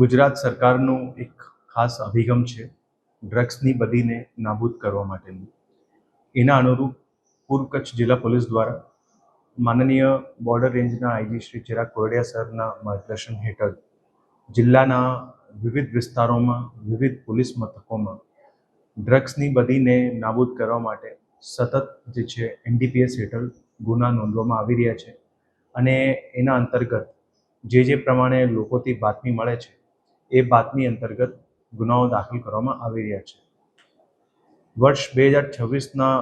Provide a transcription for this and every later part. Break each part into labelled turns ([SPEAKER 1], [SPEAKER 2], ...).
[SPEAKER 1] ગુજરાત સરકારનું એક ખાસ અભિગમ છે ડ્રગ્સની બદીને નાબૂદ કરવા માટેનું. એના અનુરૂપ પૂર્વ કચ્છ જિલ્લા પોલીસ દ્વારા માનનીય બોર્ડર રેન્જના આઈજી શ્રી ચિરાગ કોરડિયા સરના માર્ગદર્શન હેઠળ જિલ્લાના વિવિધ વિસ્તારોમાં વિવિધ પોલીસ મથકોમાં ડ્રગ્સની બદીને નાબૂદ કરવા માટે સતત જે છે એનડીપીએસ હેઠળ ગુના નોંધવામાં આવી રહ્યા છે અને એના અંતર્ગત જે પ્રમાણે લોકોથી બાતમી મળે છે એ બાતમી અંતર્ગત ગુનાઓ દાખલ કરવામાં આવી રહ્યા છે. વર્ષ 2026ના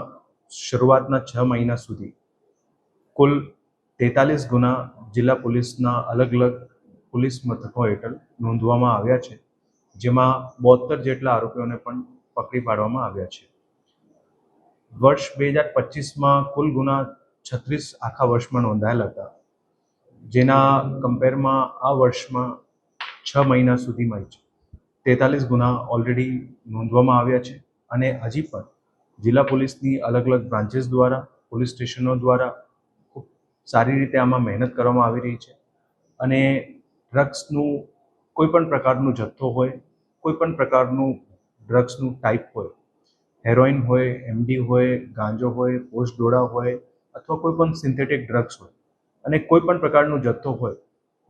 [SPEAKER 1] શરૂઆતના 6 મહિના સુધી કુલ 43 ગુના જિલ્લા પોલીસના અલગ અલગ પોલીસ મથકો હેઠળ નોંધવામાં આવ્યા છે, જેમાં 72 જેટલા આરોપીઓને પણ પકડી પાડવામાં આવ્યા છે. વર્ષ 2025માં કુલ ગુના 36 આખા વર્ષમાં નોંધાયેલા હતા, જેના કમ્પેરમાં આ વર્ષમાં 6 મહિના સુધીમાં જ 43 ગુના ઓલરેડી નોંધવામાં આવ્યા છે અને હજી પણ જિલ્લા પોલીસની અલગ અલગ બ્રાન્ચીસ દ્વારા પોલીસ સ્ટેશનો દ્વારા ખૂબ સારી રીતે આમાં મહેનત કરવામાં આવી રહી છે અને ડ્રગ્સનું કોઈ પણ પ્રકારનું જથ્થો હોય, કોઈ પણ પ્રકારનું ડ્રગ્સનું ટાઈપ હોય, હેરોઇન હોય, એમડી હોય, ગાંજો હોય, પોસ્ટ ડોડા હોય અથવા કોઈ પણ સિન્થેટિક ડ્રગ્સ હોય અને કોઈ પણ પ્રકારનો જથ્થો હોય,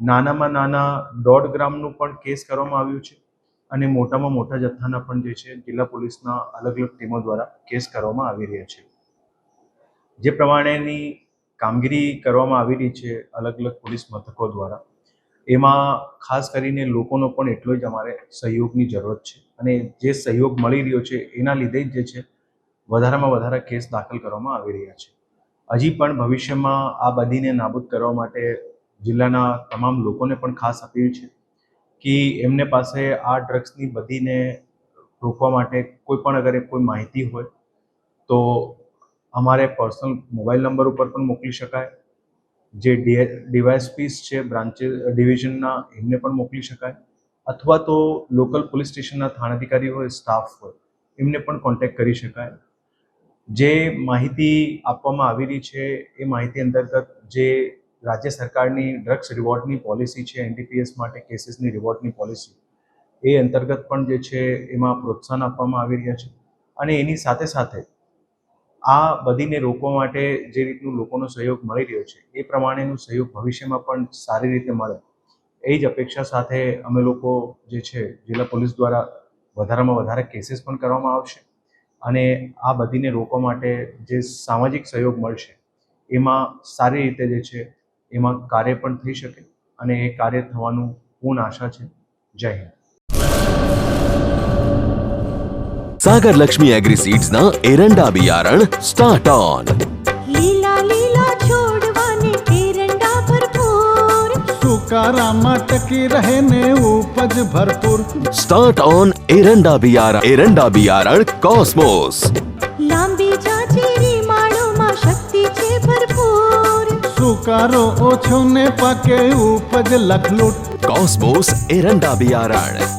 [SPEAKER 1] નાનામાં નાના 1.5 ગ્રામનું પણ કેસ કરવામાં આવ્યું છે અને મોટામાં મોટા જથ્થાના પણ જે છે જિલ્લા પોલીસના અલગ અલગ ટીમો દ્વારા કેસ કરવામાં આવી રહ્યા છે. જે પ્રમાણેની કામગીરી કરવામાં આવી રહી છે અલગ અલગ પોલીસ મથકો દ્વારા, એમાં ખાસ કરીને લોકોનો પણ એટલો જ અમારે સહયોગની જરૂરત છે અને જે સહયોગ મળી રહ્યો છે એના લીધે જ જે છે વધારેમાં વધારે કેસ દાખલ કરવામાં આવી રહ્યા છે. હજી પણ ભવિષ્યમાં આ બદીને નાબૂદ કરવા માટે જિલ્લાના તમામ લોકોને પણ ખાસ અપીલ છે કે એમને પાસે આ ડ્રગ્સની બદીને રોકવા માટે કોઈ પણ અગર કોઈ માહિતી હોય તો અમારે પર્સનલ મોબાઈલ નંબર ઉપર પણ મોકલી શકાય, જે ડીવાયએસપીસ છે બ્રાન્ચીસ ડિવિઝનના એમને પણ મોકલી શકાય અથવા તો લોકલ પોલીસ સ્ટેશનના થાણાધિકારી હોય, સ્ટાફ હોય, એમને પણ કોન્ટેક્ટ કરી શકાય. જે માહિતી આપવામાં આવી રહી છે એ માહિતી અંતર્ગત જે રાજ્ય સરકારની ડ્રગ્સ રિવોર્ડની પોલિસી છે, એનડીપીએસ માટે કેસીસની રિવોર્ડની પોલિસી, એ અંતર્ગત પણ જે છે એમાં પ્રોત્સાહન આપવામાં આવી રહ્યા છે અને એની સાથે સાથે આ બદીને રોકવા માટે જે રીતનું લોકોનો સહયોગ મળી રહ્યો છે એ પ્રમાણેનો સહયોગ ભવિષ્યમાં પણ સારી રીતે મળે એ જ અપેક્ષા સાથે અમે લોકો જે છે જિલ્લા પોલીસ દ્વારા વધારેમાં વધારે કેસીસ પણ કરવામાં આવશે અને આ બદીને રોકવા માટે જે સામાજિક સહયોગ મળશે એમાં સારી રીતે જે છે એમાં કાર્ય પણ થઈ શકે અને એ કાર્ય થવાનું પૂર્ણ આશા છે. જય હિન્દ.
[SPEAKER 2] सागर लक्ष्मी एग्रीसीड्स ना एरंडा बियारण स्टार्ट ऑन.
[SPEAKER 3] લીલા લીલા છોડવાને એરંડા ભરપૂર,
[SPEAKER 4] સુકારામાં ટકી રહે ને ઉપજ ભરપૂર.
[SPEAKER 2] स्टार्ट ऑन एरंडा बियारण कॉस्मोस.
[SPEAKER 3] લાંબી જાચેરી માળોમાં શક્તિ છે ભરપૂર,
[SPEAKER 4] સુકારો ઓછો ને પાકે ઉપજ લખલૂટ.
[SPEAKER 2] कॉस्मोस एरंडा बियारण